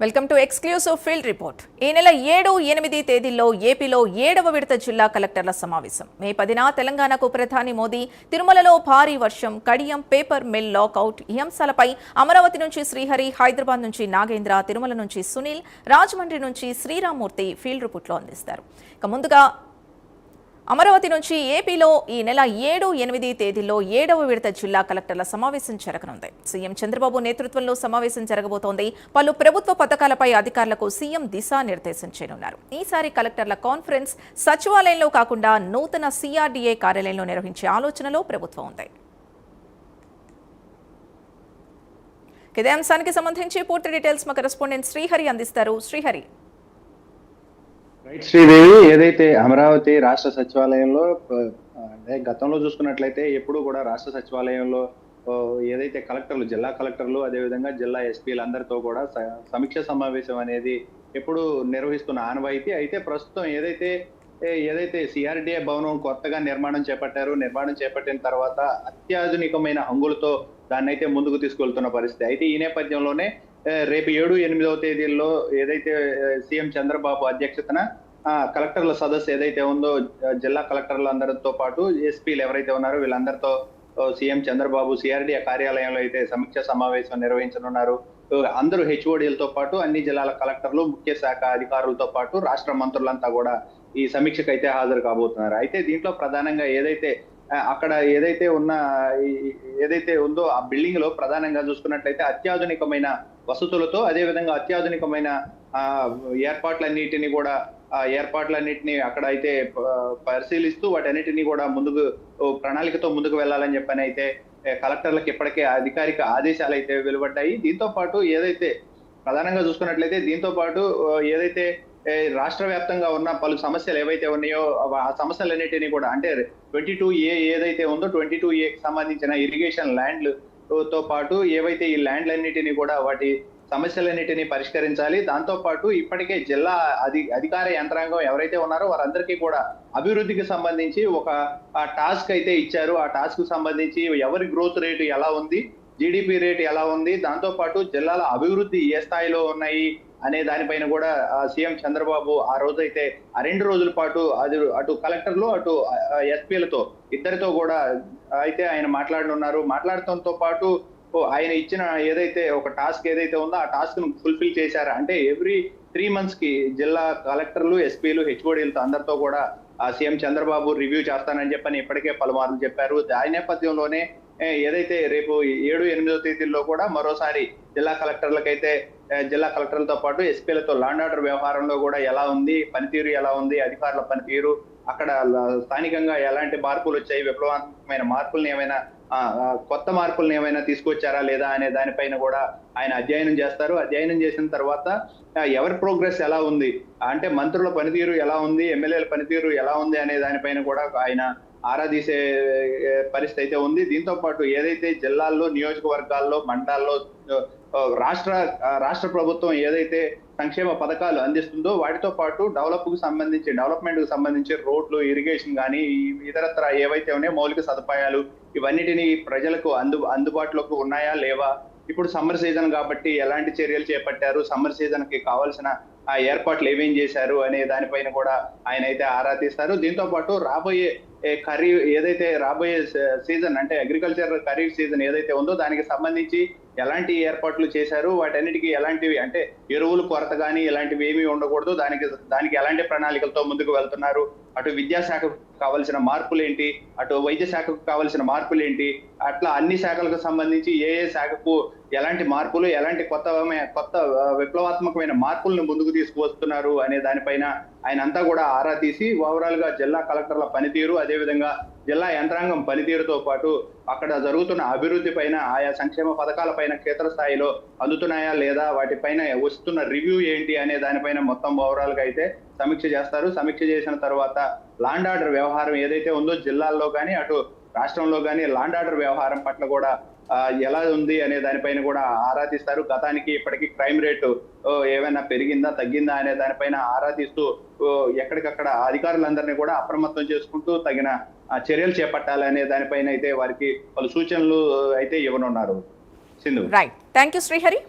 Welcome to exclusive field report. ఈ నెల 7, 8 తేదీల్లో ఏపీలో 7వ విడత జిల్లా కలెక్టర్ల సమావేశం. మే 10న తెలంగాణకు ప్రధాని మోదీ, తిరుమలలో భారీ వర్షం, కడియం పేపర్ మిల్ లాకౌట్ ఈ అంశాలపై అమరావతి నుంచి శ్రీహరి, హైదరాబాద్ నుంచి నాగేంద్ర, తిరుమల నుంచి సునీల్, రాజమండ్రి నుంచి శ్రీరామూర్తి ఫీల్డ్ రిపోర్ట్లో అందిస్తారు. ఇక ముందుగా అమరావతి నుంచి ఏపీలో ఈ నెల 7, 8 తేదీల్లో 7వ విడత జిల్లా కలెక్టర్ల సమావేశం జరగనుంది. సీఎం చంద్రబాబు నేతృత్వంలో సమావేశం జరగబోతోంది. పలు ప్రభుత్వ పథకాలపై అధికారులకు సీఎం దిశానిర్దేశం చేయనున్నారు. ఈసారి కలెక్టర్ల కాన్ఫరెన్స్ సచివాలయంలో కాకుండా నూతన సిఆర్డీఏ కార్యాలయంలో నిర్వహించే ఆలోచనలో ప్రభుత్వం ఉంది. ఇదే అంశానికి సంబంధించి పూర్తి డీటెయిల్స్ మా కరెస్పాండెంట్ శ్రీహరి అందిస్తారు. శ్రీహరి. శ్రీదేవి, ఏదైతే అమరావతి రాష్ట్ర సచివాలయంలో గతంలో చూసుకున్నట్లయితే ఎప్పుడు కూడా రాష్ట్ర సచివాలయంలో ఏదైతే కలెక్టర్లు, జిల్లా కలెక్టర్లు, అదేవిధంగా జిల్లా ఎస్పీలు అందరితో కూడా సమీక్ష సమావేశం అనేది ఎప్పుడు నిర్వహిస్తున్న ఆనవాయితీ. అయితే ప్రస్తుతం ఏదైతే సిఆర్డీఏ భవనం కొత్తగా నిర్మాణం చేపట్టిన తర్వాత అత్యాధునికమైన హంగులతో దాన్ని అయితే ముందుకు తీసుకెళ్తున్న పరిస్థితి. అయితే ఈ నేపథ్యంలోనే రేపు 7, 8వ తేదీల్లో ఏదైతే సీఎం చంద్రబాబు అధ్యక్షతన కలెక్టర్ల సదస్సు ఏదైతే ఉందో, జిల్లా కలెక్టర్లందరితో పాటు ఎస్పీలు ఎవరైతే ఉన్నారో వీళ్ళందరితో సీఎం చంద్రబాబు సిఆర్డీఏ కార్యాలయంలో అయితే సమీక్ష సమావేశం నిర్వహించనున్నారు. అందరూ హెచ్ఓడీలతో పాటు అన్ని జిల్లాల కలెక్టర్లు, ముఖ్య శాఖ అధికారులతో పాటు రాష్ట్ర మంత్రులంతా కూడా ఈ సమీక్షకు అయితే హాజరు కాబోతున్నారు. అయితే దీంట్లో ప్రధానంగా అక్కడ ఏదైతే ఉందో ఆ బిల్డింగ్ లో ప్రధానంగా చూసుకున్నట్లయితే అత్యాధునికమైన వసతులతో, అదేవిధంగా అత్యాధునికమైన ఏర్పాట్లన్నిటిని అక్కడ అయితే పరిశీలిస్తూ వాటన్నిటిని కూడా ప్రణాళికతో ముందుకు వెళ్ళాలని చెప్పని అయితే కలెక్టర్లకు ఇప్పటికే అధికారిక ఆదేశాలు అయితే వెలువడ్డాయి. దీంతో పాటు ప్రధానంగా చూసుకున్నట్లయితే ఏదైతే రాష్ట్ర వ్యాప్తంగా ఉన్న పలు సమస్యలు ఏవైతే ఉన్నాయో ఆ సమస్యలన్నిటినీ కూడా, అంటే 22A ఏదైతే ఉందో 22Aకి సంబంధించిన ఇరిగేషన్ ల్యాండ్లతో పాటు ఏవైతే ఈ ల్యాండ్లన్నిటినీ కూడా వాటి సమస్యలన్నిటినీ పరిష్కరించాలి. దాంతో పాటు ఇప్పటికే జిల్లా అధికార యంత్రాంగం ఎవరైతే ఉన్నారో వారందరికీ కూడా అభివృద్ధికి సంబంధించి ఒక టాస్క్ అయితే ఇచ్చారు. ఆ టాస్క్ సంబంధించి ఎవరి గ్రోత్ రేటు ఎలా ఉంది, జీడిపి రేట్ ఎలా ఉంది, దాంతో పాటు జిల్లాల అభివృద్ధి ఏ స్థాయిలో ఉన్నాయి అనే దానిపైన కూడా సీఎం చంద్రబాబు ఆ రోజైతే 2 రోజుల పాటు అటు కలెక్టర్లు, అటు ఎస్పీలతో ఇద్దరితో కూడా అయితే ఆయన మాట్లాడనున్నారు. మాట్లాడటంతో పాటు ఆయన ఇచ్చిన ఏదైతే ఒక టాస్క్ ఏదైతే ఉందో ఆ టాస్క్ ను ఫుల్ఫిల్ చేశారా అంటే ఎవ్రీ 3 months కి జిల్లా కలెక్టర్లు, ఎస్పీలు, హెచ్ఓడీలతో అందరితో కూడా సీఎం చంద్రబాబు రివ్యూ చేస్తానని చెప్పని ఇప్పటికే పలుమార్లు చెప్పారు. ఆ నేపథ్యంలోనే ఏదైతే రేపు 7, 8వ తేదీల్లో కూడా మరోసారి జిల్లా కలెక్టర్లతో పాటు ఎస్పీలతో లాండ్ ఆర్డర్ వ్యవహారంలో కూడా ఎలా ఉంది, పనితీరు ఎలా ఉంది, అధికారుల పనితీరు, అక్కడ స్థానికంగా ఎలాంటి మార్పులు వచ్చాయి, విప్లవాత్మకమైన మార్పుల్ని కొత్త మార్పుల్ని ఏమైనా తీసుకొచ్చారా లేదా అనే దానిపైన కూడా ఆయన అధ్యయనం చేస్తారు. అధ్యయనం చేసిన తర్వాత ఎవరి ప్రోగ్రెస్ ఎలా ఉంది, అంటే మంత్రుల పనితీరు ఎలా ఉంది, ఎమ్మెల్యేల పనితీరు ఎలా ఉంది అనే దానిపైన కూడా ఆయన ఆరాధీసే పరిస్థితి అయితే ఉంది. దీంతో పాటు ఏదైతే జిల్లాల్లో, నియోజకవర్గాల్లో, మండలాల్లో రాష్ట్ర ప్రభుత్వం ఏదైతే సంక్షేమ పథకాలు అందిస్తుందో వాటితో పాటు డెవలప్మెంట్ కు సంబంధించి రోడ్లు, ఇరిగేషన్ కానీ ఇతరత్ర ఏవైతే ఉన్నాయో మౌలిక సదుపాయాలు ఇవన్నిటిని ప్రజలకు అందుబాటులోకి ఉన్నాయా లేవా, ఇప్పుడు సమ్మర్ సీజన్ కాబట్టి ఎలాంటి చర్యలు చేపట్టారు, సమ్మర్ సీజన్ కి కావాల్సిన ఆ ఏర్పాట్లు ఏమేం చేశారు అనే దానిపైన కూడా ఆయన అయితే ఆరా తీస్తారు. దీంతో పాటు రాబోయే సీజన్ అంటే అగ్రికల్చర్ ఖరీఫ్ సీజన్ ఏదైతే ఉందో దానికి సంబంధించి ఎలాంటి ఏర్పాట్లు చేశారు, వాటన్నిటికీ ఎలాంటివి అంటే ఎరువులు కొరత కానీ ఇలాంటివి ఏమీ ఉండకూడదు, దానికి ఎలాంటి ప్రణాళికలతో ముందుకు వెళ్తున్నారు, అటు విద్యాశాఖకు కావాల్సిన మార్పులు ఏంటి, అటు వైద్య శాఖకు కావాల్సిన మార్పులు ఏంటి, అట్లా అన్ని శాఖలకు సంబంధించి ఏ శాఖకు ఎలాంటి మార్పులు, ఎలాంటి కొత్త విప్లవాత్మకమైన మార్పులను ముందుకు తీసుకువస్తున్నారు అనే దానిపైన ఆయన అంతా కూడా ఆరా తీసి ఓవరాల్ గా జిల్లా కలెక్టర్ల పనితీరు, అదేవిధంగా జిల్లా యంత్రాంగం పనితీరుతో పాటు అక్కడ జరుగుతున్న అభివృద్ధి పైన, ఆయా సంక్షేమ పథకాల పైన క్షేత్రస్థాయిలో అందుతున్నాయా లేదా, వాటిపైన వస్తున్న రివ్యూ ఏంటి అనే దానిపైన మొత్తం ఓవరాల్ గా అయితే సమీక్ష చేస్తారు. సమీక్ష చేసిన తర్వాత లాండ్ ఆర్డర్ వ్యవహారం ఏదైతే ఉందో జిల్లాల్లో కానీ అటు రాష్ట్రంలో కానీ లాండ్ ఆర్డర్ వ్యవహారం పట్ల కూడా ఎలా ఉంది అనే దానిపైన కూడా ఆరా తీస్తారు. గతానికి ఇప్పటికీ క్రైమ్ రేటు ఏమైనా పెరిగిందా, తగ్గిందా అనే దానిపైన ఆరా తీస్తూ ఎక్కడికక్కడ అధికారులందరినీ కూడా అప్రమత్తం చేసుకుంటూ తగిన చర్యలు చేపట్టాలనే దానిపైన అయితే వారికి పలు సూచనలు అయితే ఇవ్వనున్నారు. Sindhu. Right, thank you Srihari.